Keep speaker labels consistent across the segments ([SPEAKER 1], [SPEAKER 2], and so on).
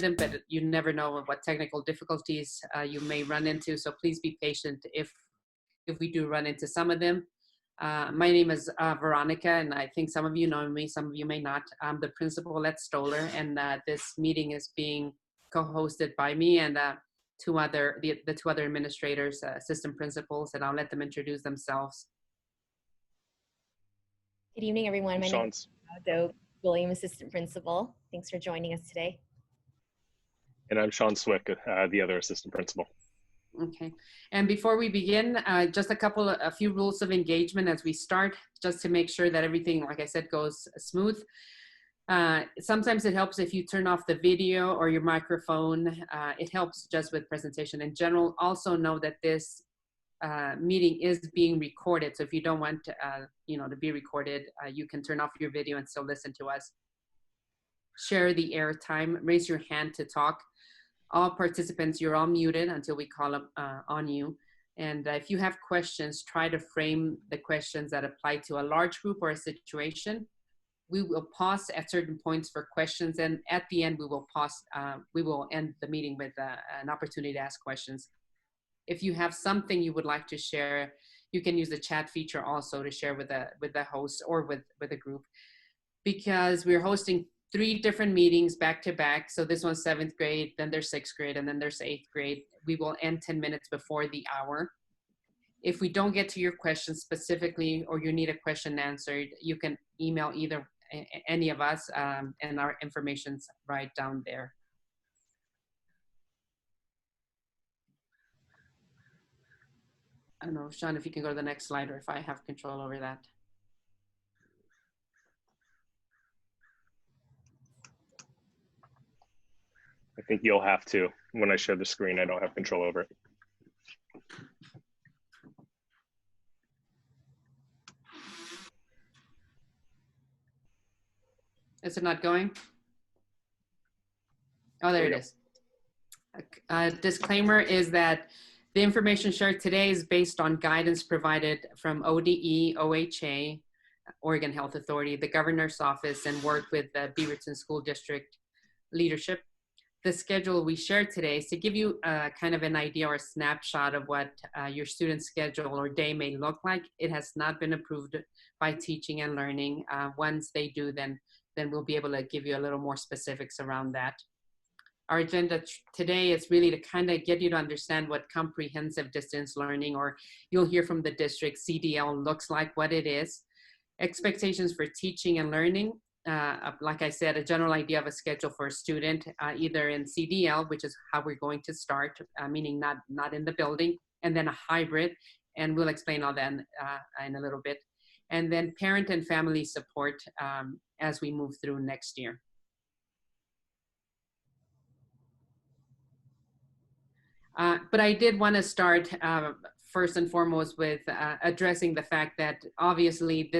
[SPEAKER 1] them, but you never know what technical difficulties you may run into. So please be patient if we do run into some of them. My name is Veronica, and I think some of you know me, some of you may not. I'm the principal at Stoller, and this meeting is being co-hosted by me and the two other administrators, assistant principals, and I'll let them introduce themselves.
[SPEAKER 2] Good evening, everyone. My name is Doe William, assistant principal. Thanks for joining us today.
[SPEAKER 3] And I'm Sean Swick, the other assistant principal.
[SPEAKER 1] Okay, and before we begin, just a few rules of engagement as we start, just to make sure that everything, like I said, goes smooth. Sometimes it helps if you turn off the video or your microphone. It helps just with presentation in general. Also know that this meeting is being recorded, so if you don't want to be recorded, you can turn off your video and still listen to us. Share the airtime. Raise your hand to talk. All participants, you're all muted until we call on you. And if you have questions, try to frame the questions that apply to a large group or a situation. We will pause at certain points for questions, and at the end we will pause. We will end the meeting with an opportunity to ask questions. If you have something you would like to share, you can use the chat feature also to share with the host or with a group, because we're hosting 3 different meetings back to back. So this one's 7th grade, then there's 6th grade, and then there's 8th grade. We will end 10 minutes before the hour. If we don't get to your question specifically, or you need a question answered, you can email any of us, and our information's right down there. I don't know, Sean, if you can go to the next slide, or if I have control over that.
[SPEAKER 3] I think you'll have to. When I share the screen, I don't have control over it.
[SPEAKER 1] Is it not going? Oh, there it is. A disclaimer is that the information shared today is based on guidance provided from ODE, OHA, Oregon Health Authority, the Governor's Office, and work with the Beaverton School District leadership. The schedule we shared today is to give you kind of an idea or a snapshot of what your student's schedule or day may look like. It has not been approved by Teaching and Learning. Once they do, then we'll be able to give you a little more specifics around that. Our agenda today is really to kind of get you to understand what comprehensive distance learning, or you'll hear from the district, CDL, looks like, what it is. Expectations for teaching and learning. Like I said, a general idea of a schedule for a student, either in CDL, which is how we're going to start, meaning not in the building, and then a hybrid, and we'll explain all that in a little bit. And then parent and family support as we move through next year. But I did want to start first and foremost with addressing the fact that obviously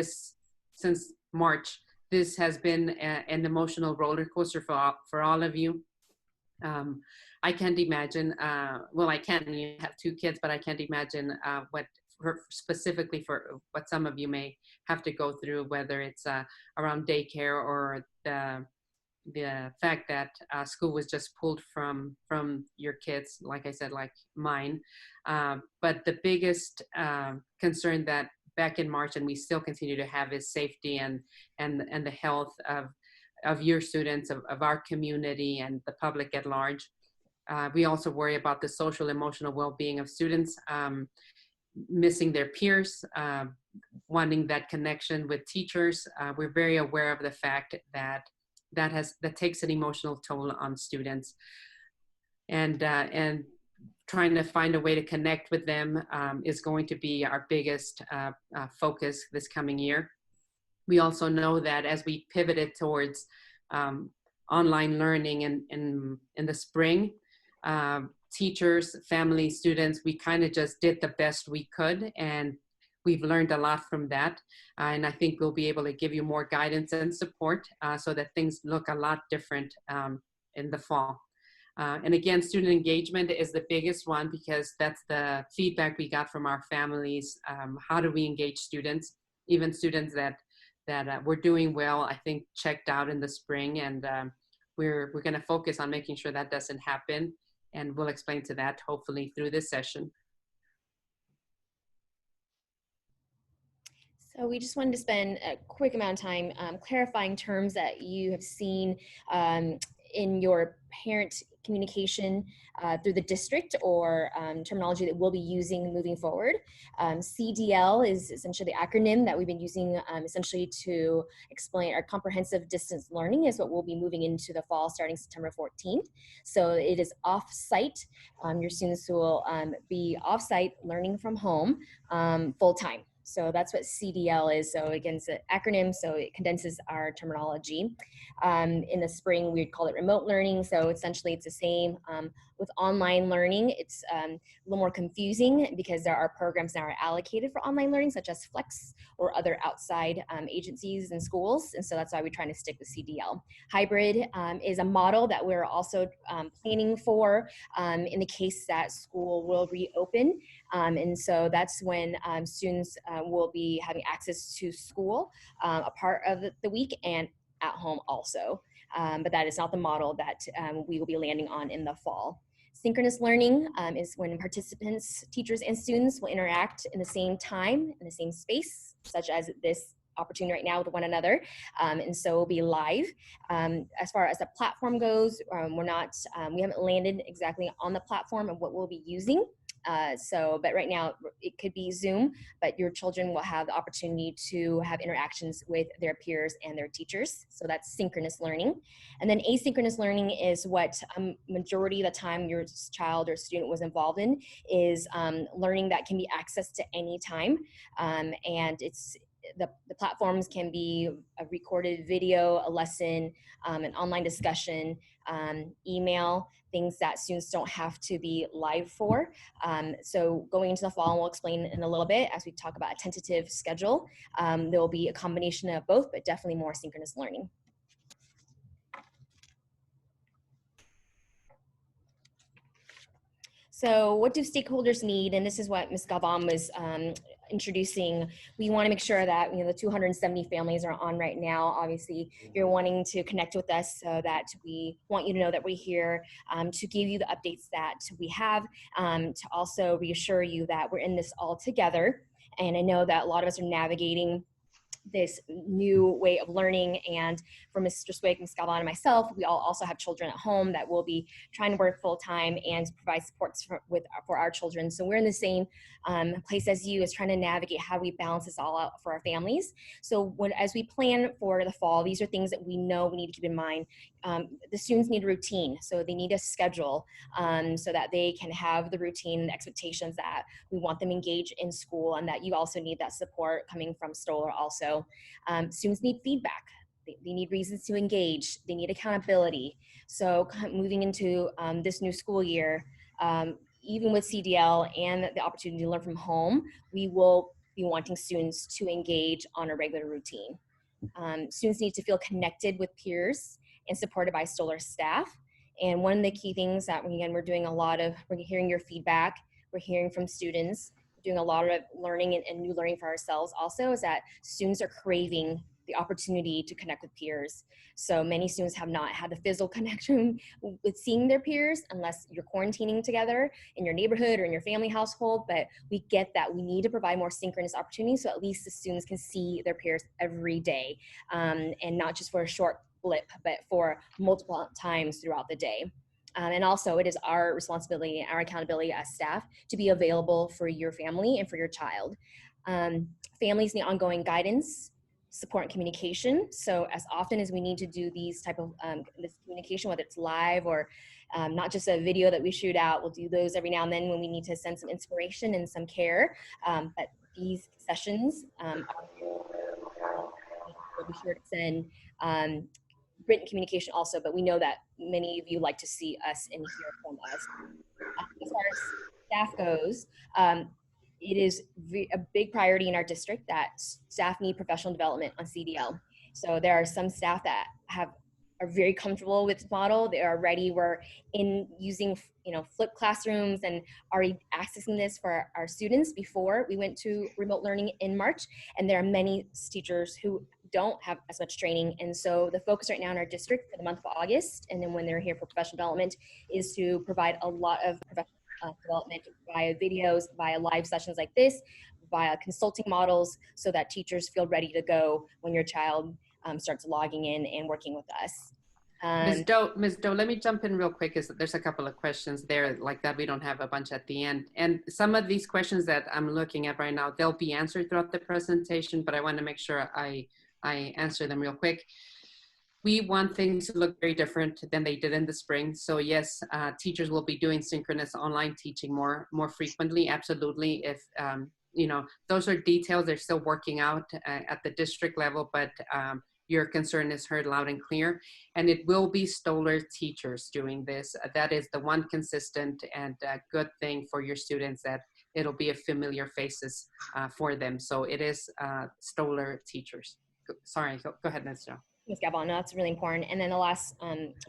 [SPEAKER 1] since March, this has been an emotional roller coaster for all of you. I can't imagine, well, I can, you have 2 kids, but I can't imagine specifically for what some of you may have to go through, whether it's around daycare or the fact that school was just pulled from your kids, like I said, like mine. But the biggest concern that back in March, and we still continue to have, is safety and the health of your students, of our community, and the public at large. We also worry about the social emotional well-being of students, missing their peers, wanting that connection with teachers. We're very aware of the fact that takes an emotional toll on students, and trying to find a way to connect with them is going to be our biggest focus this coming year. We also know that as we pivoted towards online learning in the spring, teachers, families, students, we kind of just did the best we could, and we've learned a lot from that. And I think we'll be able to give you more guidance and support so that things look a lot different in the fall. And again, student engagement is the biggest one, because that's the feedback we got from our families. How do we engage students? Even students that were doing well, I think, checked out in the spring, and we're going to focus on making sure that doesn't happen. And we'll explain to that hopefully through this session.
[SPEAKER 2] So we just wanted to spend a quick amount of time clarifying terms that you have seen in your parent communication through the district, or terminology that we'll be using moving forward. CDL is essentially the acronym that we've been using essentially to explain our comprehensive distance learning is what we'll be moving into the fall starting September 14th. So it is off-site. Your students will be off-site learning from home full-time. So that's what CDL is. So again, it's an acronym, so it condenses our terminology. In the spring, we'd call it remote learning. So essentially it's the same. With online learning, it's a little more confusing because there are programs now are allocated for online learning, such as Flex or other outside agencies and schools. And so that's why we're trying to stick with CDL. Hybrid is a model that we're also planning for in the case that school will reopen. And so that's when students will be having access to school a part of the week and at home also. But that is not the model that we will be landing on in the fall. Synchronous learning is when participants, teachers, and students will interact in the same time, in the same space, such as this opportunity right now with one another. And so we'll be live. As far as the platform goes, we haven't landed exactly on the platform of what we'll be using. But right now it could be Zoom, but your children will have the opportunity to have interactions with their peers and their teachers. So that's synchronous learning. And then asynchronous learning is what majority of the time your child or student was involved in, is learning that can be accessed to any time. And it's the platforms can be a recorded video, a lesson, an online discussion, email, things that students don't have to be live for. So going into the fall, and we'll explain in a little bit as we talk about a tentative schedule, there will be a combination of both, but definitely more synchronous learning. So what do stakeholders need? And this is what Ms. Galvan was introducing. We want to make sure that the 270 families are on right now. Obviously, you're wanting to connect with us, so that we want you to know that we're here to give you the updates that we have, to also reassure you that we're in this all together. And I know that a lot of us are navigating this new way of learning, and for Mr. Swig, Ms. Galvan, and myself, we all also have children at home that will be trying to work full-time and provide supports for our children. So we're in the same place as you, as trying to navigate how we balance this all out for our families. So as we plan for the fall, these are things that we know we need to keep in mind. The students need a routine, so they need a schedule so that they can have the routine and expectations that we want them engaged in school, and that you also need that support coming from Stoller also. Students need feedback. They need reasons to engage. They need accountability. So moving into this new school year, even with CDL and the opportunity to learn from home, we will be wanting students to engage on a regular routine. Students need to feel connected with peers and supported by Stoller staff. And one of the key things that, again, we're hearing your feedback, we're hearing from students, doing a lot of learning and new learning for ourselves also, is that students are craving the opportunity to connect with peers. So many students have not had the physical connection with seeing their peers unless you're quarantining together in your neighborhood or in your family household, but we get that we need to provide more synchronous opportunities so at least the students can see their peers every day, and not just for a short blip, but for multiple times throughout the day. And also it is our responsibility and our accountability as staff to be available for your family and for your child. Families need ongoing guidance, support, and communication. So as often as we need to do these type of this communication, whether it's live or not just a video that we shoot out, we'll do those every now and then when we need to send some inspiration and some care. But these sessions we'll be sure to send written communication also, but we know that many of you like to see us and hear from us. As far as staff goes, it is a big priority in our district that staff need professional development on CDL. So there are some staff that are very comfortable with this model. They are ready. We're in using flipped classrooms and already accessing this for our students before we went to remote learning in March. And there are many teachers who don't have as much training. And so the focus right now in our district for the month of August, and then when they're here for professional development, is to provide a lot of professional development via videos, via live sessions like this, via consulting models, so that teachers feel ready to go when your child starts logging in and working with us.
[SPEAKER 1] Ms. Doe, let me jump in real quick, because there's a couple of questions there like that. We don't have a bunch at the end. And some of these questions that I'm looking at right now, they'll be answered throughout the presentation, but I want to make sure I answer them real quick. We want things to look very different than they did in the spring. So yes, teachers will be doing synchronous online teaching more frequently, absolutely. If, you know, those are details they're still working out at the district level, but your concern is heard loud and clear. And it will be Stoller teachers doing this. That is the one consistent and good thing for your students, that it'll be a familiar faces for them. So it is Stoller teachers. Sorry, go ahead, Ms. Joe.
[SPEAKER 2] Ms. Gavon, no, that's really important. And then the last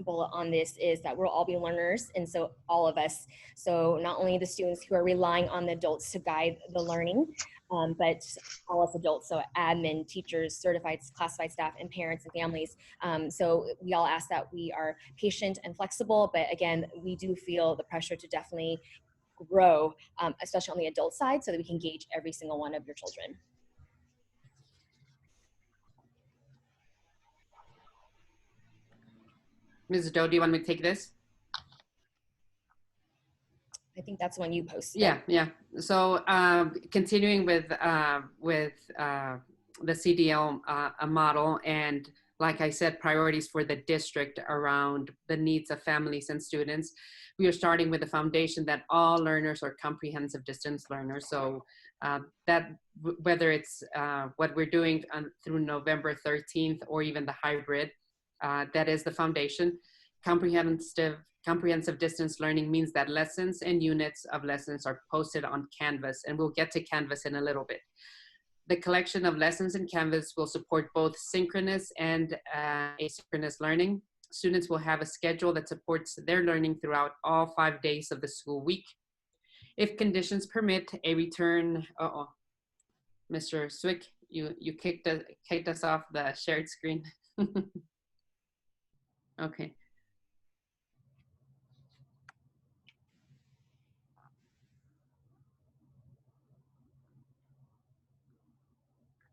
[SPEAKER 2] bullet on this is that we'll all be learners, and so all of us. So not only the students who are relying on the adults to guide the learning, but all us adults, so admin, teachers, certified, classified staff, and parents and families. So we all ask that we are patient and flexible, but again, we do feel the pressure to definitely grow, especially on the adult side, so that we can gauge every single one of your children.
[SPEAKER 1] Ms. Doe, do you want me to take this?
[SPEAKER 2] I think that's when you posted.
[SPEAKER 1] Yeah. So continuing with the CDL model, and like I said, priorities for the district around the needs of families and students. We are starting with the foundation that all learners are comprehensive distance learners. So that whether it's what we're doing through November 13th or even the hybrid, that is the foundation. Comprehensive distance learning means that lessons and units of lessons are posted on Canvas, and we'll get to Canvas in a little bit. The collection of lessons in Canvas will support both synchronous and asynchronous learning. Students will have a schedule that supports their learning throughout all 5 days of the school week. If conditions permit, a return, Mr. Swick, you kicked us off the shared screen. Okay.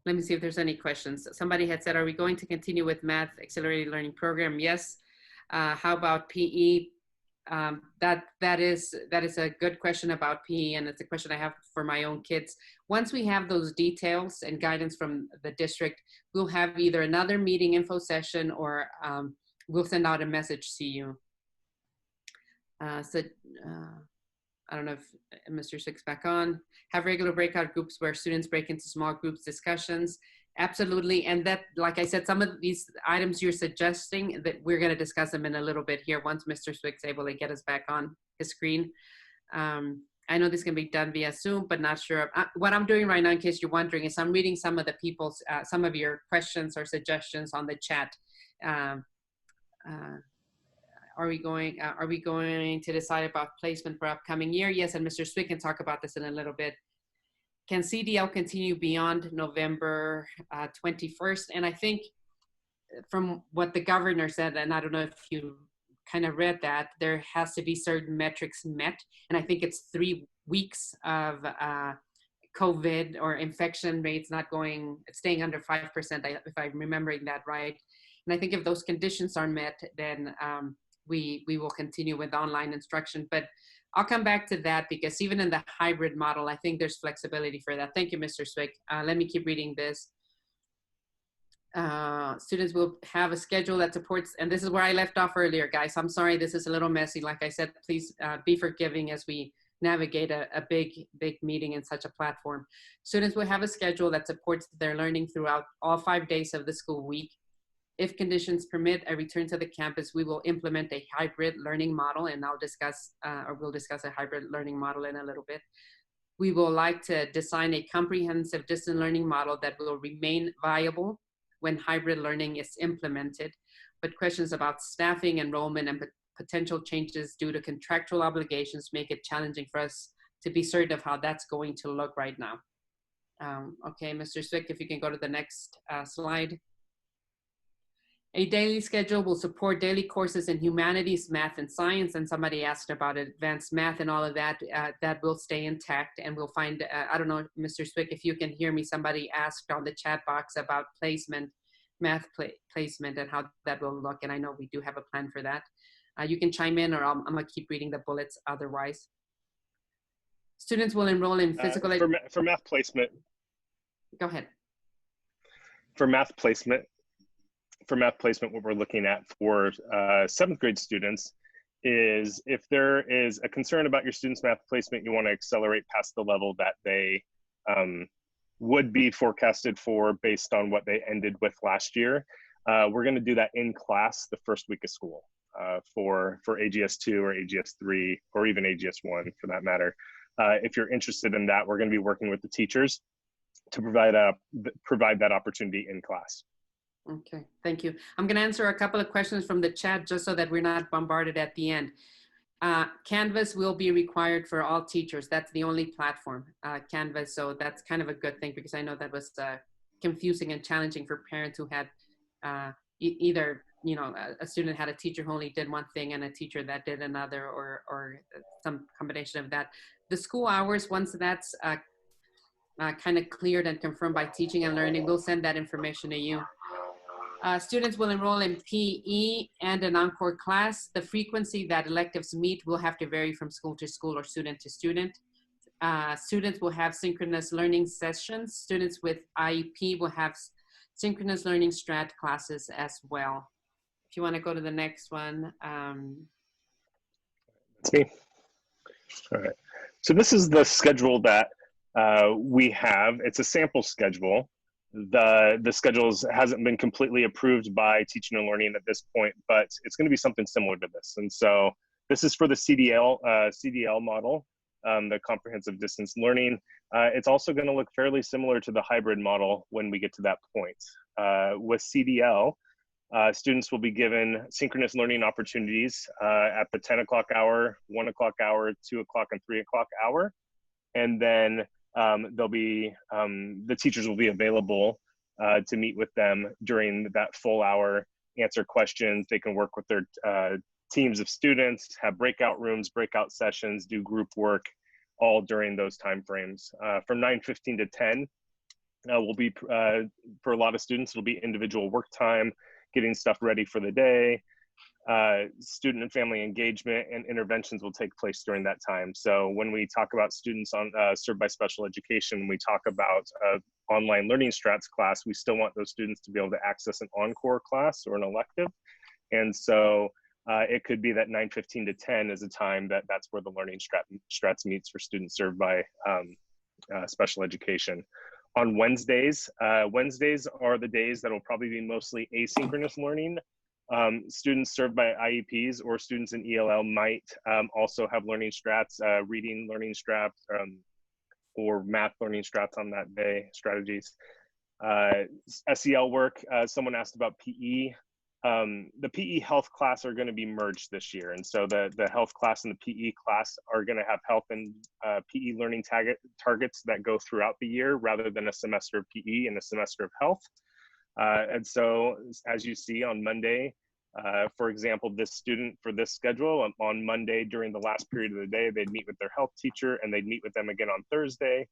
[SPEAKER 1] Let me see if there's any questions. Somebody had said, are we going to continue with math accelerated learning program? Yes. How about PE? That is a good question about PE, and it's a question I have for my own kids. Once we have those details and guidance from the district, we'll have either another meeting info session, or we'll send out a message to you. I don't know if Mr. Swick's back on. Have regular breakout groups where students break into small groups discussions. Absolutely. And that, like I said, some of these items you're suggesting, that we're going to discuss them in a little bit here once Mr. Swick's able to get us back on his screen. I know this can be done via Zoom, but not sure. What I'm doing right now, in case you're wondering, is I'm reading some of the people's, some of your questions or suggestions on the chat. Are we going to decide about placement for upcoming year? Yes, and Mr. Swick can talk about this in a little bit. Can CDL continue beyond November 21st? And I think from what the governor said, and I don't know if you kind of read that, there has to be certain metrics met. And I think it's 3 weeks of COVID or infection rates staying under 5%, if I'm remembering that right. And I think if those conditions are met, then we will continue with online instruction. But I'll come back to that, because even in the hybrid model, I think there's flexibility for that. Thank you, Mr. Swick. Let me keep reading this. Students will have a schedule that supports, and this is where I left off earlier, guys. I'm sorry, this is a little messy. Like I said, please be forgiving as we navigate a big meeting in such a platform. Students will have a schedule that supports their learning throughout all 5 days of the school week. If conditions permit a return to the campus, we will implement a hybrid learning model, and we'll discuss a hybrid learning model in a little bit. We will like to design a comprehensive distance learning model that will remain viable when hybrid learning is implemented, but questions about staffing, enrollment, and potential changes due to contractual obligations make it challenging for us to be certain of how that's going to look right now. Okay, Mr. Swick, if you can go to the next slide. A daily schedule will support daily courses in humanities, math, and science. And somebody asked about advanced math and all of that. That will stay intact, and we'll find, I don't know, Mr. Swick, if you can hear me, somebody asked on the chat box about placement, math placement, and how that will look. And I know we do have a plan for that. You can chime in, or I'm gonna keep reading the bullets otherwise. Students will enroll in physical
[SPEAKER 3] for math placement.
[SPEAKER 1] Go ahead.
[SPEAKER 3] For math placement, what we're looking at for 7th grade students is if there is a concern about your students' math placement, you want to accelerate past the level that they would be forecasted for based on what they ended with last year. We're going to do that in class the first week of school for AGS2 or AGS3 or even AGS1 for that matter. If you're interested in that, we're going to be working with the teachers to provide that opportunity in class.
[SPEAKER 1] Okay, thank you. I'm going to answer a couple of questions from the chat just so that we're not bombarded at the end. Canvas will be required for all teachers. That's the only platform, Canvas. So that's kind of a good thing, because I know that was confusing and challenging for parents who had either, you know, a student had a teacher who only did one thing and a teacher that did another, or some combination of that. The school hours, once that's kind of cleared and confirmed by teaching and learning, we'll send that information to you. Students will enroll in PE and an encore class. The frequency that electives meet will have to vary from school to school or student to student. Students will have synchronous learning sessions. Students with IEP will have synchronous learning strat classes as well. If you want to go to the next one.
[SPEAKER 3] That's me. All right. So this is the schedule that we have. It's a sample schedule. The schedule hasn't been completely approved by Teaching and Learning at this point, but it's going to be something similar to this. And so this is for the CDL model, the comprehensive distance learning. It's also going to look fairly similar to the hybrid model when we get to that point. With CDL, students will be given synchronous learning opportunities at the 10 o'clock hour, 1 o'clock hour, 2 o'clock, and 3 o'clock hour. And then they'll be, the teachers will be available to meet with them during that full hour, answer questions. They can work with their teams of students, have breakout rooms, breakout sessions, do group work, all during those timeframes. From 9:15 to 10 will be, for a lot of students, it'll be individual work time, getting stuff ready for the day. Student and family engagement and interventions will take place during that time. So when we talk about students on served by special education, we talk about online learning strats class, we still want those students to be able to access an encore class or an elective. And so it could be that 9:15 to 10 is a time that's where the learning strats meets for students served by special education. On Wednesdays, Wednesdays are the days that will probably be mostly asynchronous learning. Students served by IEPs or students in ELL might also have learning strats, reading learning strats, or math learning strats on that day, strategies. SEL work, someone asked about PE. The PE health class are going to be merged this year. And so the health class and the PE class are going to have health and PE learning targets that go throughout the year rather than a semester of PE and a semester of health. And so as you see on Monday, for example, this student for this schedule on Monday during the last period of the day, they'd meet with their health teacher and they'd meet with them again on Thursday.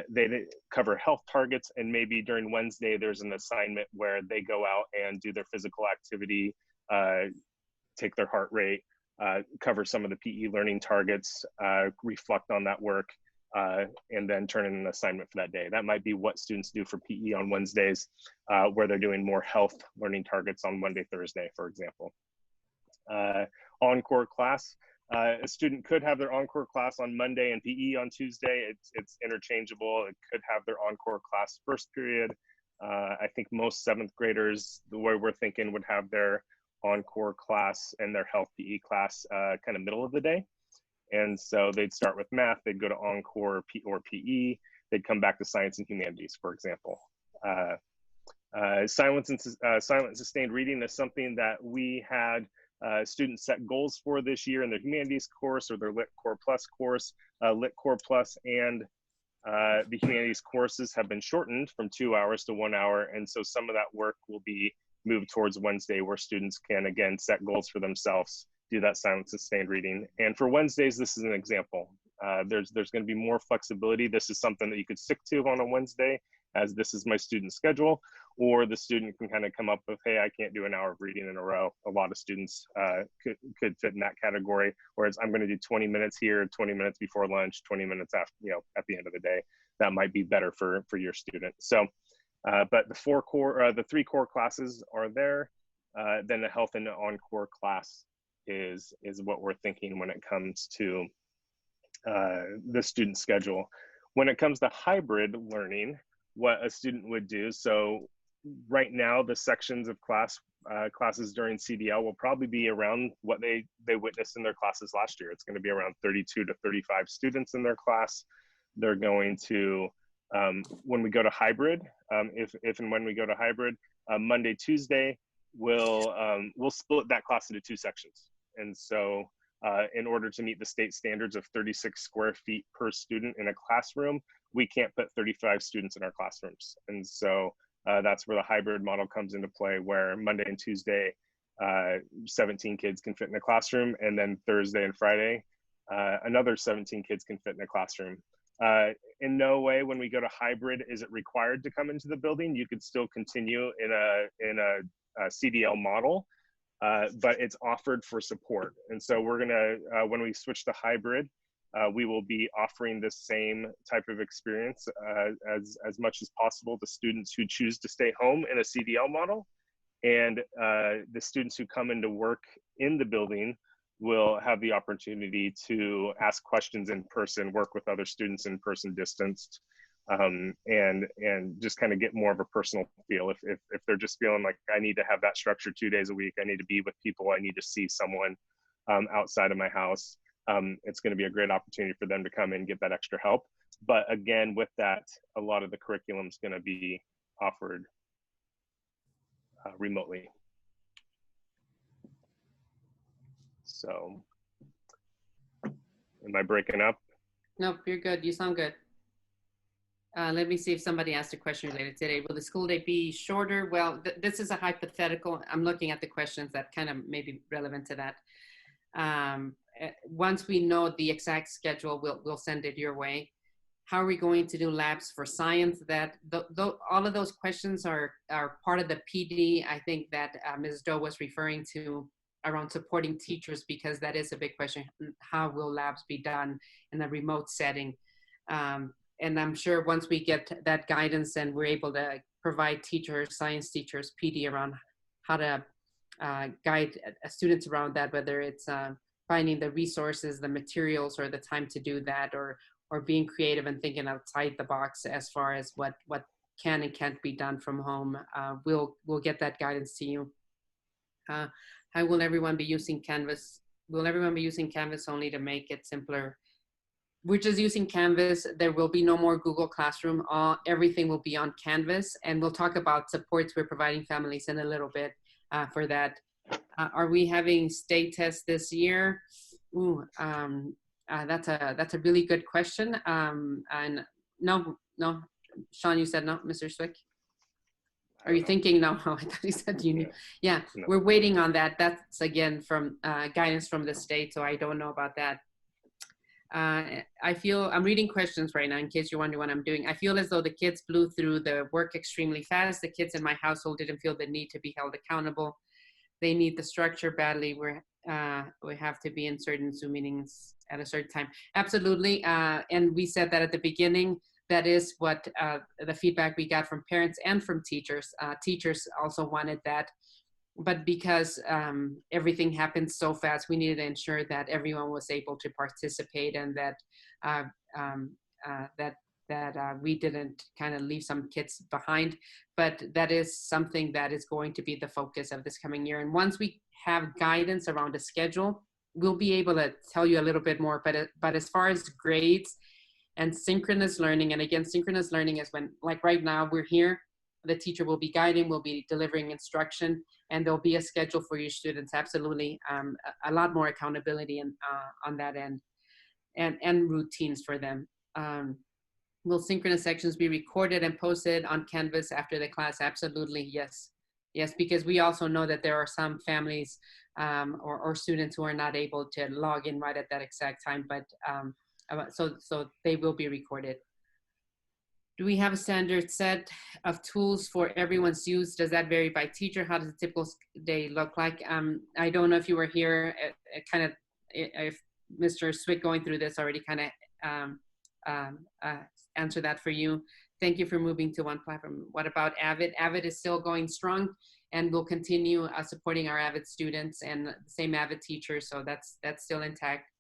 [SPEAKER 3] They cover health targets, and maybe during Wednesday, there's an assignment where they go out and do their physical activity, take their heart rate, cover some of the PE learning targets, reflect on that work, and then turn in an assignment for that day. That might be what students do for PE on Wednesdays, where they're doing more health learning targets on Monday, Thursday, for example. Encore class. A student could have their encore class on Monday and PE on Tuesday. It's interchangeable. It could have their encore class first period. I think most 7th graders, the way we're thinking, would have their encore class and their health PE class kind of middle of the day. And so they'd start with math, they'd go to encore or PE, they'd come back to science and humanities, for example. Silent and sustained reading is something that we had students set goals for this year in their humanities course or their Lit Core Plus course. Lit Core Plus and the humanities courses have been shortened from 2 hours to 1 hour. And so some of that work will be move towards Wednesday, where students can, again, set goals for themselves, do that silent sustained reading. And for Wednesdays, this is an example. There's going to be more flexibility. This is something that you could stick to on a Wednesday, as this is my student schedule, or the student can kind of come up with, hey, I can't do an hour of reading in a row. A lot of students could fit in that category, whereas I'm going to do 20 minutes here, 20 minutes before lunch, 20 minutes after, at the end of the day. That might be better for your student. So, but the three core classes are there. Then the health and on-core class is what we're thinking when it comes to the student schedule. When it comes to hybrid learning, what a student would do. So right now, the sections of classes during CDL will probably be around what they witnessed in their classes last year. It's going to be around 32 to 35 students in their class. They're going to, when we go to hybrid, if and when we go to hybrid, Monday, Tuesday, we'll split that class into two sections. And so in order to meet the state standards of 36 square feet per student in a classroom, we can't put 35 students in our classrooms. And so that's where the hybrid model comes into play, where Monday and Tuesday, 17 kids can fit in a classroom, and then Thursday and Friday, another 17 kids can fit in a classroom. In no way, when we go to hybrid, is it required to come into the building. You could still continue in a CDL model, but it's offered for support. And so we're gonna, when we switch to hybrid, we will be offering the same type of experience as much as possible to students who choose to stay home in a CDL model. And the students who come into work in the building will have the opportunity to ask questions in person, work with other students in person distanced, and just kind of get more of a personal feel. If they're just feeling like, I need to have that structure 2 days a week, I need to be with people, I need to see someone outside of my house, it's going to be a great opportunity for them to come in and get that extra help. But again, with that, a lot of the curriculum is going to be offered remotely. So, am I breaking up?
[SPEAKER 1] Nope, you're good. You sound good. Let me see if somebody asked a question related today. Will the school day be shorter? Well, this is a hypothetical. I'm looking at the questions that kind of may be relevant to that. Once we know the exact schedule, we'll send it your way. How are we going to do labs for science? That all of those questions are part of the PD. I think that Ms. Doe was referring to around supporting teachers, because that is a big question. How will labs be done in a remote setting? And I'm sure once we get that guidance and we're able to provide teachers, science teachers, PD around how to guide students around that, whether it's finding the resources, the materials, or the time to do that, or being creative and thinking outside the box as far as what can and can't be done from home. We'll get that guidance to you. How will everyone be using Canvas? Will everyone be using Canvas only to make it simpler? We're just using Canvas. There will be no more Google Classroom. Everything will be on Canvas, and we'll talk about supports we're providing families in a little bit for that. Are we having state tests this year? Ooh, that's a really good question. And no, Sean, you said no, Mr. Swick? Are you thinking no? Oh, I thought you said you knew. Yeah, no. We're waiting on that. That's again from guidance from the state, so I don't know about that. I feel, I'm reading questions right now in case you're wondering what I'm doing. I feel as though the kids blew through the work extremely fast. The kids in my household didn't feel the need to be held accountable. They need the structure badly. We have to be in certain Zoom meetings at a certain time. Absolutely, and we said that at the beginning. That is what the feedback we got from parents and from teachers. Teachers also wanted that, but because everything happened so fast, we needed to ensure that everyone was able to participate, and that we didn't kind of leave some kids behind. But that is something that is going to be the focus of this coming year. And once we have guidance around the schedule, we'll be able to tell you a little bit more. But as far as grades and synchronous learning, and again, synchronous learning is when, like right now, we're here, the teacher will be guiding, will be delivering instruction, and there'll be a schedule for your students, absolutely. A lot more accountability on that end, and routines for them. Will synchronous sections be recorded and posted on Canvas after the class? Absolutely, yes. Yes, because we also know that there are some families or students who are not able to log in right at that exact time, but so they will be recorded. Do we have a standard set of tools for everyone's use? Does that vary by teacher? How does a typical day look like? I don't know if you were here, if Mr. Swick going through this already kind of answer that for you. Thank you for moving to one platform. What about Avid? Avid is still going strong and will continue supporting our Avid students and the same Avid teachers, so that's still intact.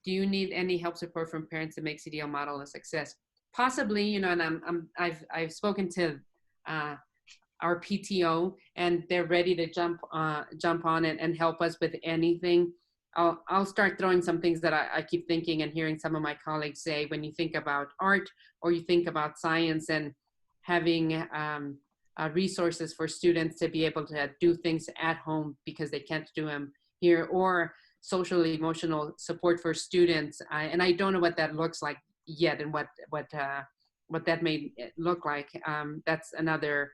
[SPEAKER 1] Do you need any help support from parents to make CDL model a success? Possibly, you know, and I've spoken to our PTO, and they're ready to jump on it and help us with anything. I'll start throwing some things that I keep thinking and hearing some of my colleagues say. When you think about art or you think about science and having resources for students to be able to do things at home because they can't do them here, or social emotional support for students, and I don't know what that looks like yet and what that may look like. That's another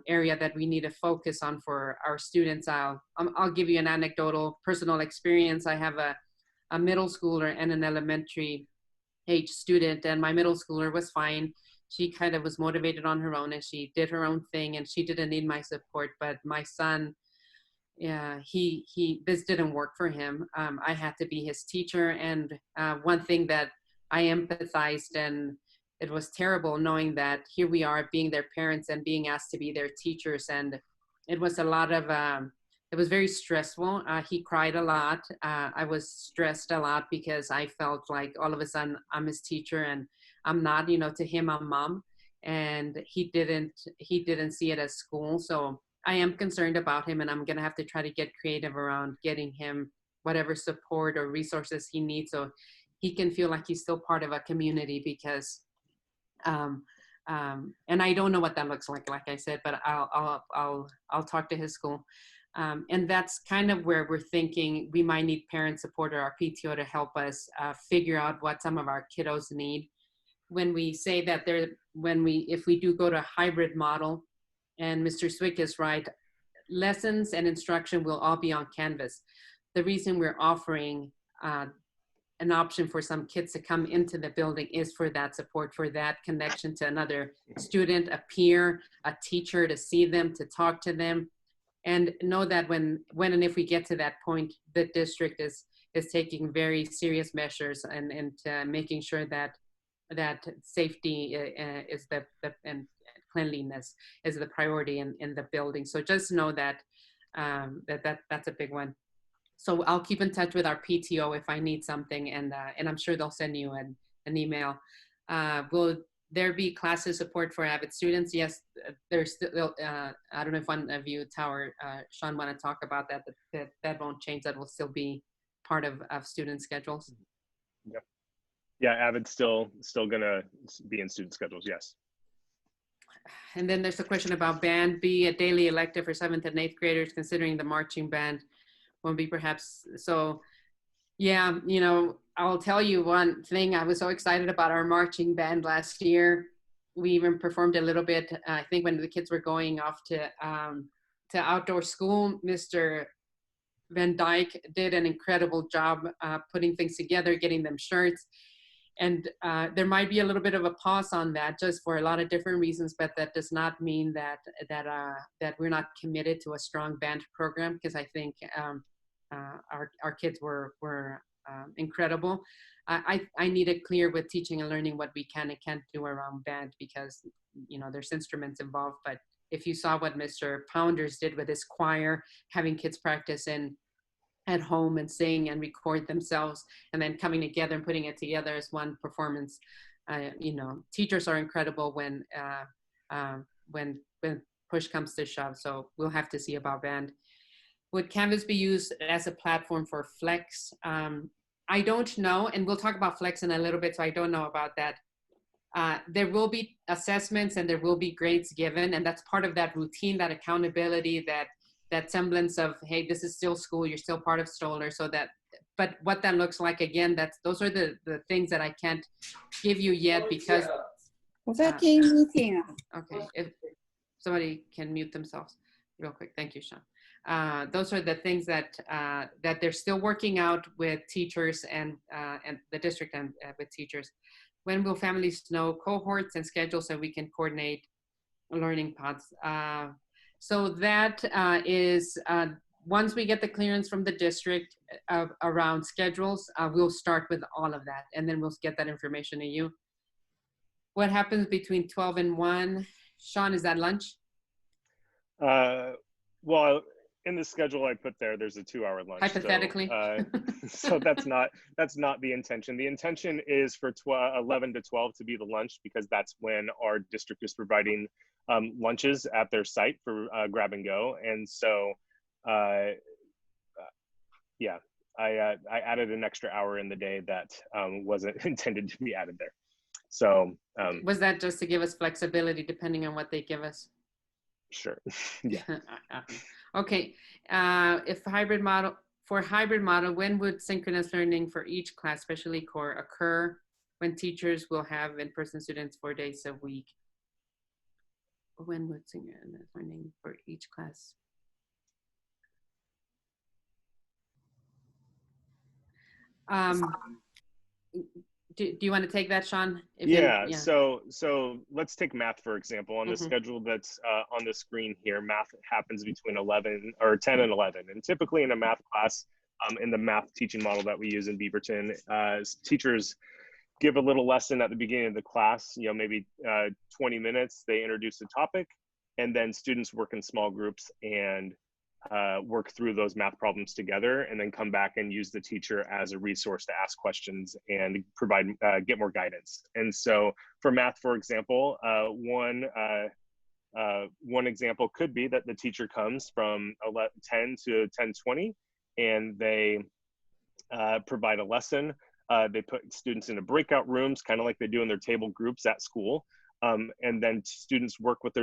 [SPEAKER 1] area that we need to focus on for our students. I'll give you an anecdotal personal experience. I have a middle schooler and an elementary age student, and my middle schooler was fine. She kind of was motivated on her own and she did her own thing and she didn't need my support. But my son, yeah, this didn't work for him. I had to be his teacher, and one thing that I empathized, and it was terrible knowing that here we are being their parents and being asked to be their teachers. And it was a lot of, it was very stressful. He cried a lot. I was stressed a lot because I felt like all of a sudden I'm his teacher and I'm not, you know, to him, I'm mom. And he didn't see it as school. So I am concerned about him, and I'm going to have to try to get creative around getting him whatever support or resources he needs so he can feel like he's still part of a community, because and I don't know what that looks like I said, but I'll talk to his school. And that's kind of where we're thinking we might need parent support or our PTO to help us figure out what some of our kiddos need. When we say that if we do go to a hybrid model, and Mr. Swick is right, lessons and instruction will all be on Canvas. The reason we're offering an option for some kids to come into the building is for that support, for that connection to another student, a peer, a teacher, to see them, to talk to them, and know that when and if we get to that point, the district is taking very serious measures and making sure that safety is and cleanliness is the priority in the building. So just know that that's a big one. So I'll keep in touch with our PTO if I need something, and I'm sure they'll send you an email. Will there be classes support for Avid students? Yes, there's still, I don't know if one of you, Tower, Sean, want to talk about that, but that won't change. That will still be part of student schedules.
[SPEAKER 3] Yep. Yeah, Avid's still gonna be in student schedules, yes.
[SPEAKER 1] And then there's a question about band, be a daily elective for 7th and 8th graders, considering the marching band won't be perhaps. So yeah, you know, I'll tell you one thing. I was so excited about our marching band last year. We even performed a little bit, I think when the kids were going off to outdoor school. Mr. Van Dyke did an incredible job putting things together, getting them shirts. And there might be a little bit of a pause on that, just for a lot of different reasons, but that does not mean that we're not committed to a strong band program, because I think our kids were incredible. I need it clear with teaching and learning what we can and can't do around band, because you know there's instruments involved. But if you saw what Mr. Pounders did with his choir, having kids practice at home and sing and record themselves, and then coming together and putting it together as one performance. You know, teachers are incredible when push comes to shove. So we'll have to see about band. Would Canvas be used as a platform for Flex? I don't know, and we'll talk about Flex in a little bit, so I don't know about that. There will be assessments and there will be grades given, and that's part of that routine, that accountability, that semblance of, hey, this is still school, you're still part of Stoller. So that, but what that looks like, again, those are the things that I can't give you yet, because okay, if somebody can mute themselves. real quick. Thank you, Sean. Those are the things that that they're still working out with teachers and the district and with teachers. When will families know cohorts and schedules so we can coordinate learning pods? So that is once we get the clearance from the district around schedules, we'll start with all of that, and then we'll get that information to you. What happens between 12 and 1? Sean, is that lunch?
[SPEAKER 3] Well, in the schedule I put there, there's a 2-hour lunch.
[SPEAKER 1] Hypothetically.
[SPEAKER 3] So that's not the intention. The intention is for 11 to 12 to be the lunch, because that's when our district is providing lunches at their site for grab and go. And so, yeah, I added an extra hour in the day that wasn't intended to be added there. So
[SPEAKER 1] was that just to give us flexibility depending on what they give us?
[SPEAKER 3] Sure. Yeah.
[SPEAKER 1] Okay. If hybrid model, when would synchronous learning for each class, especially core, occur? When teachers will have in-person students 4 days a week? When would synchronous learning for each class? Do you want to take that, Sean?
[SPEAKER 3] Yeah. So let's take math, for example. On the schedule that's on the screen here, math happens between 10 and 11. And typically in a math class, in the math teaching model that we use in Beaverton, teachers give a little lesson at the beginning of the class, maybe 20 minutes, they introduce a topic, and then students work in small groups and work through those math problems together, and then come back and use the teacher as a resource to ask questions and provide, get more guidance. And so for math, for example, one example could be that the teacher comes from 10 to 10:20, and they provide a lesson. They put students into breakout rooms, kind of like they do in their table groups at school. And then students work with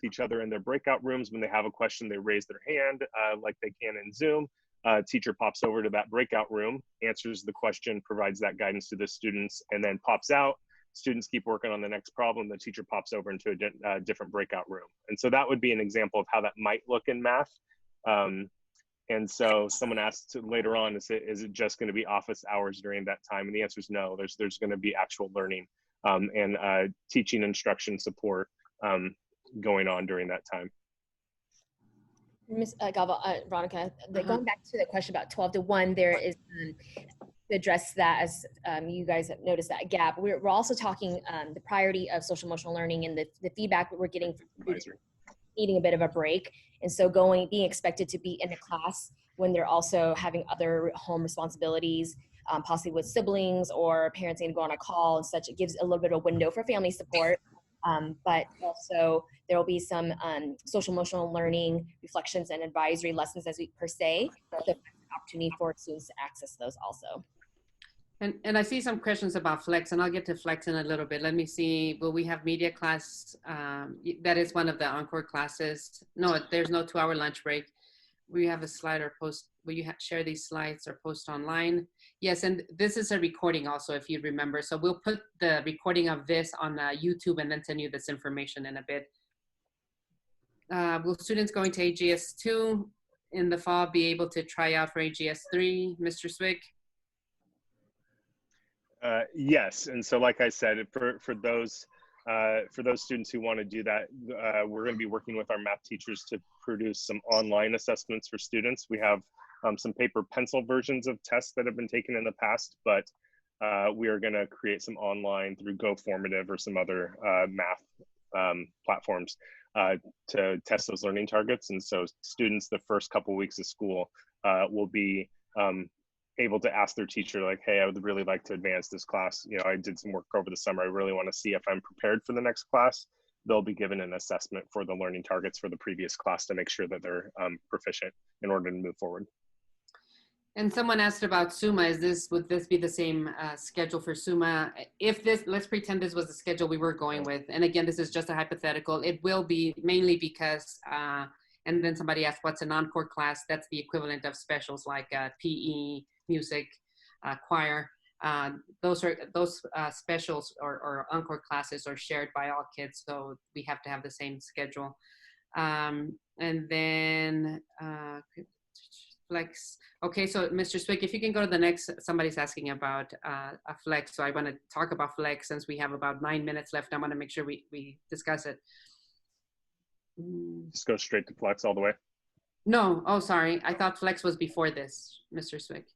[SPEAKER 3] each other in their breakout rooms. When they have a question, they raise their hand like they can in Zoom. Teacher pops over to that breakout room, answers the question, provides that guidance to the students, and then pops out. Students keep working on the next problem. The teacher pops over into a different breakout room. And so that would be an example of how that might look in math. And so someone asked later on, is it just going to be office hours during that time? And the answer is no. There's going to be actual learning and teaching, instruction, support going on during that time.
[SPEAKER 2] Ms. Galva, Veronica, going back to the question about 12 to 1, there is to address that, as you guys have noticed that gap. We're also talking the priority of social emotional learning and the feedback that we're getting from students needing a bit of a break. And so being expected to be in a class when they're also having other home responsibilities, possibly with siblings or parents need to go on a call and such, it gives a little bit of a window for family support. But also there will be some social emotional learning reflections and advisory lessons as we per se, the opportunity for students to access those also.
[SPEAKER 1] And I see some questions about Flex, and I'll get to Flex in a little bit. Let me see, will we have media class? That is one of the encore classes. No, there's no 2-hour lunch break. We have a slide or post, will you share these slides or post online? Yes, and this is a recording also, if you remember. So we'll put the recording of this on YouTube and then send you this information in a bit. Will students going to AGS 2 in the fall be able to try out for AGS 3, Mr. Swick?
[SPEAKER 3] Yes, and so like I said, for those students who want to do that, we're going to be working with our math teachers to produce some online assessments for students. We have some paper pencil versions of tests that have been taken in the past, but we are going to create some online through GoFormative or some other math platforms to test those learning targets. And so students the first couple weeks of school will be able to ask their teacher, like, hey, I would really like to advance this class. I did some work over the summer. I really want to see if I'm prepared for the next class. They'll be given an assessment for the learning targets for the previous class to make sure that they're proficient in order to move forward.
[SPEAKER 1] And someone asked about SUMA. Would this be the same schedule for SUMA? Let's pretend this was the schedule we were going with. And again, this is just a hypothetical. It will be mainly because, and then somebody asked, what's an encore class? That's the equivalent of specials like PE, music, choir. Those specials or encore classes are shared by all kids, so we have to have the same schedule. And then flex. Okay, so Mr. Swick, if you can go to the next, somebody's asking about a flex. So I want to talk about flex since we have about 9 minutes left. I want to make sure we discuss it.
[SPEAKER 3] Just go straight to flex all the way.
[SPEAKER 1] No, oh, sorry. I thought flex was before this, Mr. Swick.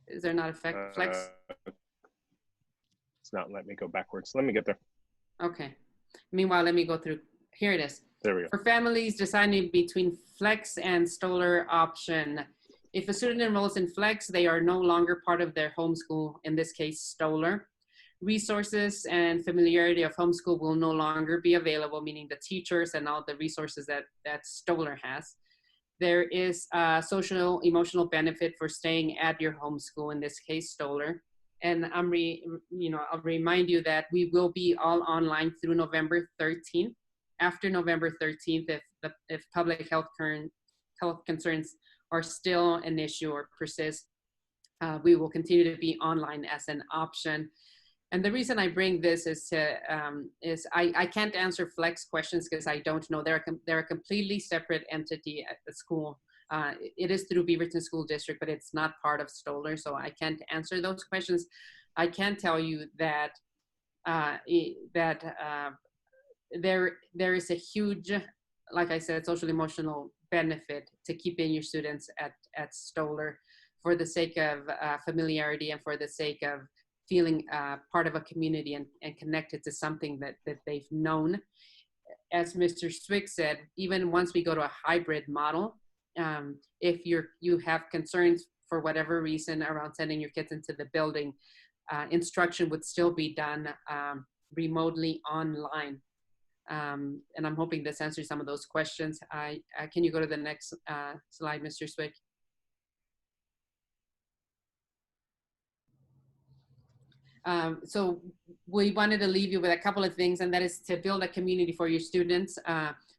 [SPEAKER 1] Is there not a flex?
[SPEAKER 3] It's not letting me go backwards. Let me get there.
[SPEAKER 1] Okay. Meanwhile, let me go through. Here it is.
[SPEAKER 3] There we go.
[SPEAKER 1] For families deciding between flex and Stoller option, if a student enrolls in flex, they are no longer part of their homeschool, in this case, Stoller. Resources and familiarity of homeschool will no longer be available, meaning the teachers and all the resources that Stoller has. There is a social emotional benefit for staying at your homeschool, in this case, Stoller. And I'll remind you that we will be all online through November 13th. After November 13th, if public health concerns are still an issue or persist, we will continue to be online as an option. And the reason I bring this is I can't answer flex questions because I don't know. They're a completely separate entity at the school. It is through Beaverton School District, but it's not part of Stoller, so I can't answer those questions. I can tell you that there is a huge, like I said, social emotional benefit to keeping your students at Stoller for the sake of familiarity and for the sake of feeling part of a community and connected to something that they've known. As Mr. Swick said, even once we go to a hybrid model, if you have concerns for whatever reason around sending your kids into the building, instruction would still be done remotely online. And I'm hoping this answers some of those questions. Can you go to the next slide, Mr. Swick? So we wanted to leave you with a couple of things, and that is to build a community for your students,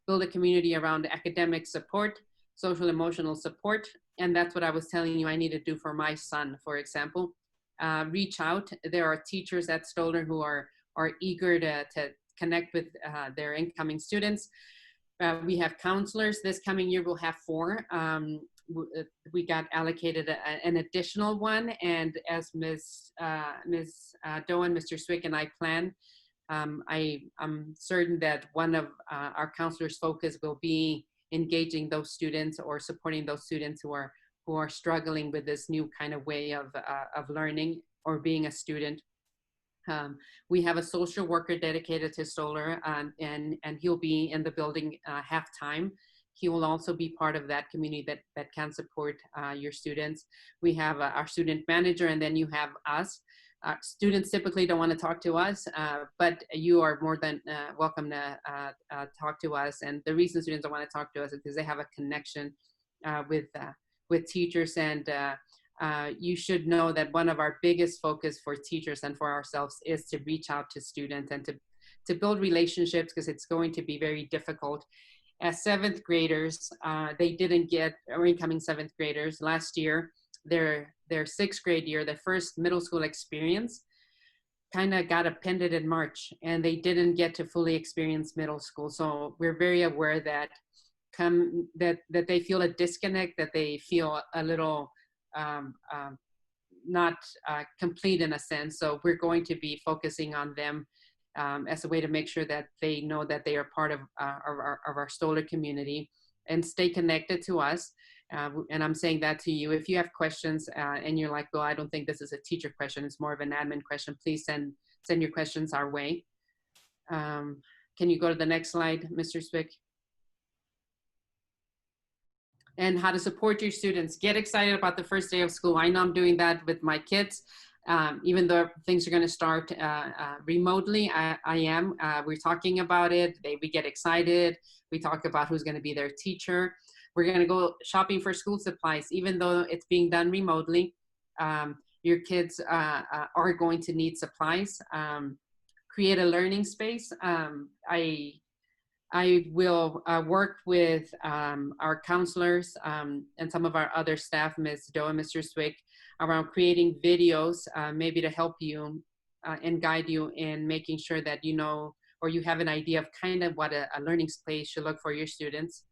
[SPEAKER 1] build a community around academic support, social emotional support. And that's what I was telling you I need to do for my son, for example. Reach out. There are teachers at Stoller who are eager to connect with their incoming students. We have counselors. This coming year we'll have 4. We got allocated an additional one, and as Ms. Doe and Mr. Swick and I plan, I'm certain that one of our counselors' focus will be engaging those students or supporting those students who are struggling with this new kind of way of learning or being a student. We have a social worker dedicated to Stoller, and he'll be in the building half-time. He will also be part of that community that can support your students. We have our student manager, and then you have us. Students typically don't want to talk to us, but you are more than welcome to talk to us. And the reason students don't want to talk to us is because they have a connection with teachers. And you should know that one of our biggest focus for teachers and for ourselves is to reach out to students and to build relationships, because it's going to be very difficult. As 7th graders, they didn't get, or incoming 7th graders last year, their 6th grade year, the first middle school experience, kind of got appended in March, and they didn't get to fully experience middle school. So we're very aware that that they feel a disconnect, that they feel a little not complete in a sense. So we're going to be focusing on them as a way to make sure that they know that they are part of our Stoller community and stay connected to us. And I'm saying that to you. If you have questions and you're like, well, I don't think this is a teacher question, it's more of an admin question, please send your questions our way. Can you go to the next slide, Mr. Swick? And how to support your students. Get excited about the first day of school. I know I'm doing that with my kids. Even though things are going to start remotely, I am. We're talking about it. We get excited. We talk about who's going to be their teacher. We're going to go shopping for school supplies. Even though it's being done remotely, your kids are going to need supplies. Create a learning space. I will work with our counselors and some of our other staff, Ms. Doe and Mr. Swick, around creating videos, maybe to help you and guide you in making sure that you know or you have an idea of kind of what a learning space should look for your students.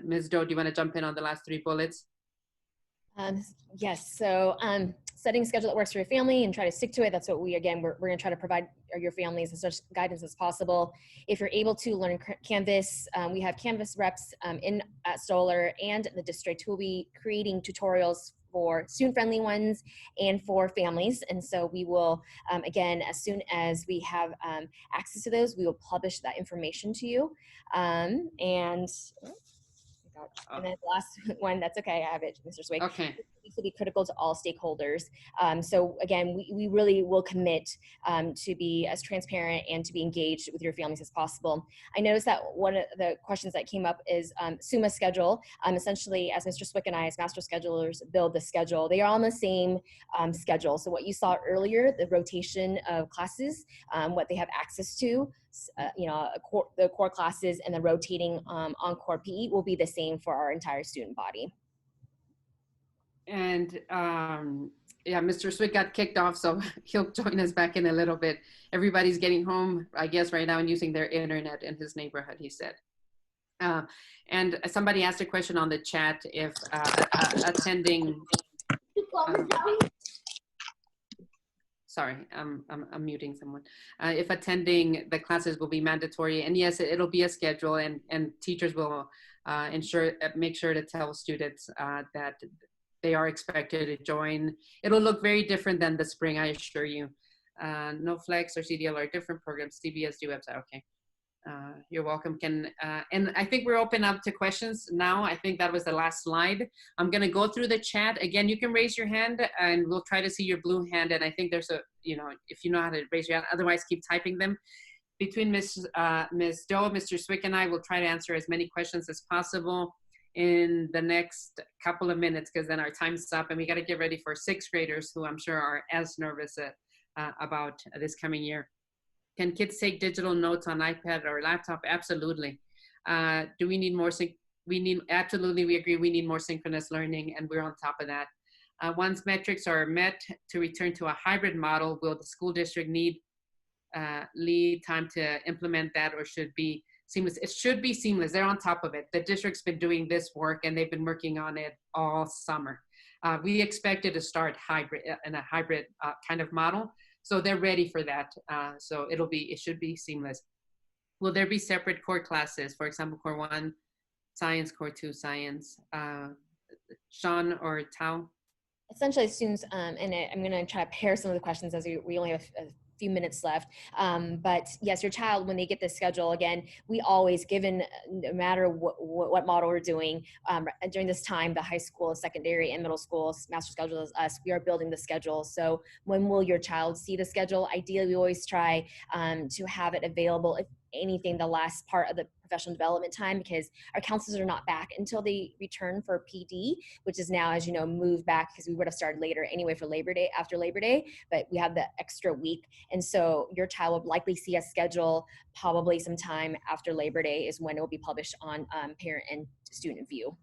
[SPEAKER 1] Ms. Doe, do you want to jump in on the last 3 bullets?
[SPEAKER 2] Yes, so setting a schedule that works for your family and try to stick to it. That's what we're going to try to provide your families as much guidance as possible. If you're able to learn Canvas, we have Canvas reps at Stoller and the district who will be creating tutorials for student-friendly ones and for families. And so we will, again, as soon as we have access to those, we will publish that information to you. And then the last one, that's okay, I have it, Mr. Swick.
[SPEAKER 1] Okay.
[SPEAKER 2] Needs to be critical to all stakeholders. So again, we really will commit to be as transparent and to be engaged with your families as possible. I noticed that one of the questions that came up is SUMA schedule. Essentially, as Mr. Swick and I, as master schedulers, build the schedule. They are on the same schedule. So what you saw earlier, the rotation of classes, what they have access to, the core classes and the rotating on core PE will be the same for our entire student body.
[SPEAKER 1] And yeah, Mr. Swick got kicked off, so he'll join us back in a little bit. Everybody's getting home, I guess, right now and using their internet in his neighborhood, he said. And somebody asked a question on the chat if attending. Sorry, I'm muting someone. If attending the classes will be mandatory, and yes, it'll be a schedule, and teachers will make sure to tell students that they are expected to join. It'll look very different than the spring, I assure you. No Flex or CDL are different programs. CBS do website. Okay. You're welcome. And I think we're open up to questions now. I think that was the last slide. I'm going to go through the chat. Again, you can raise your hand and we'll try to see your blue hand. And I think there's if you know how to raise your hand, otherwise keep typing them. Between Ms. Doe, Mr. Swick, and I will try to answer as many questions as possible in the next couple of minutes, because then our time's up and we got to get ready for 6th graders who I'm sure are as nervous about this coming year. Can kids take digital notes on iPad or laptop? Absolutely. Do we need more? Absolutely, we agree. We need more synchronous learning, and we're on top of that. Once metrics are met to return to a hybrid model, will the school district need lead time to implement that, or should be seamless? It should be seamless. They're on top of it. The district's been doing this work, and they've been working on it all summer. We expected to start hybrid in a hybrid kind of model. So they're ready for that. So it should be seamless. Will there be separate core classes? For example, core 1, science, core 2, science. Sean or Tao?
[SPEAKER 2] Essentially, students, and I'm going to try to pair some of the questions as we only have a few minutes left. But yes, your child, when they get this schedule, again, we always, given no matter what model we're doing, during this time, the high school, secondary, and middle school master schedule is us, we are building the schedule. So when will your child see the schedule? Ideally, we always try to have it available, if anything, the last part of the professional development time, because our counselors are not back until they return for PD, which is now, as you know, moved back because we would have started later anyway for Labor Day, after Labor Day, but we have the extra week. And so your child will likely see a schedule probably sometime after Labor Day is when it will be published on parent and student view.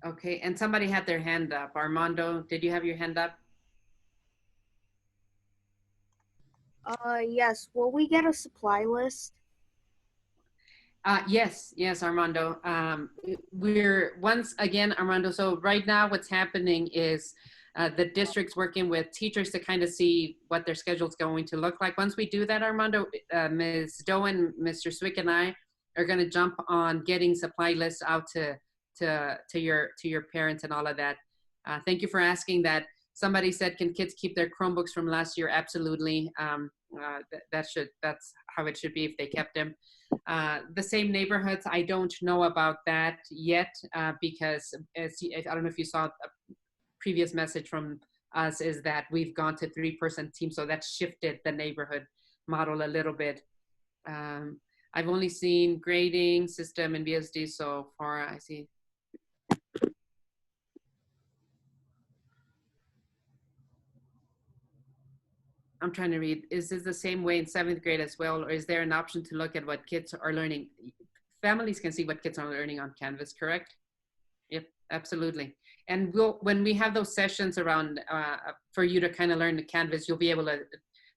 [SPEAKER 1] Okay, and somebody had their hand up. Armando, did you have your hand up?
[SPEAKER 4] Yes. Will we get a supply list?
[SPEAKER 1] Yes, Armando. We're once again, Armando. So right now what's happening is the district's working with teachers to kind of see what their schedule is going to look like. Once we do that, Armando, Ms. Doe and Mr. Swick and I are going to jump on getting supply lists out to your parents and all of that. Thank you for asking that. Somebody said, can kids keep their Chromebooks from last year? Absolutely. That's how it should be if they kept them. The same neighborhoods, I don't know about that yet, because I don't know if you saw a previous message from us, is that we've gone to 3-person team, so that's shifted the neighborhood model a little bit. I've only seen grading system in BSD so far. I see. I'm trying to read. Is this the same way in 7th grade as well, or is there an option to look at what kids are learning? Families can see what kids are learning on Canvas, correct? Yep, absolutely. And when we have those sessions around for you to kind of learn the Canvas, you'll be able to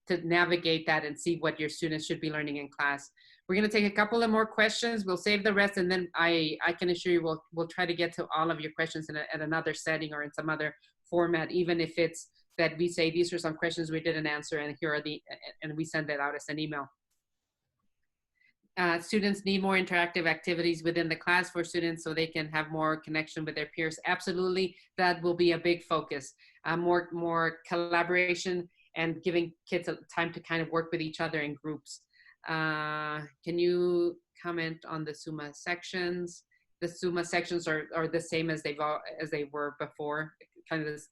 [SPEAKER 1] to navigate that and see what your students should be learning in class. We're going to take a couple of more questions. We'll save the rest, and then I can assure you we'll try to get to all of your questions at another setting or in some other format, even if it's that we say these are some questions we didn't answer, and here are and we send that out as an email. Students need more interactive activities within the class for students so they can have more connection with their peers. Absolutely, that will be a big focus. More collaboration and giving kids time to kind of work with each other in groups. Can you comment on the SUMA sections? The SUMA sections are the same as they were before. Kind of this.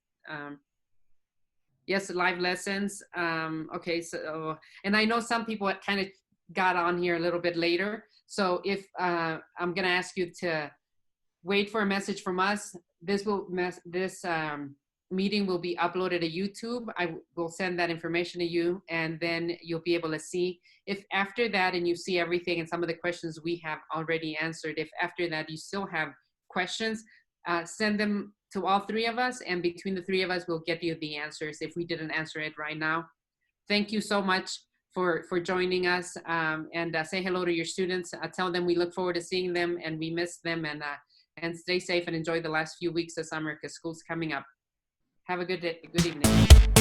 [SPEAKER 1] Yes, live lessons. Okay, so, and I know some people kind of got on here a little bit later. So if I'm gonna ask you to wait for a message from us, this meeting will be uploaded to YouTube. I will send that information to you, and then you'll be able to see. If after that, and you see everything and some of the questions we have already answered, if after that you still have questions, send them to all three of us, and between the three of us, we'll get you the answers if we didn't answer it right now. Thank you so much for joining us, and say hello to your students. Tell them we look forward to seeing them and we miss them, and stay safe and enjoy the last few weeks of summer because school's coming up. Have a good day, good evening.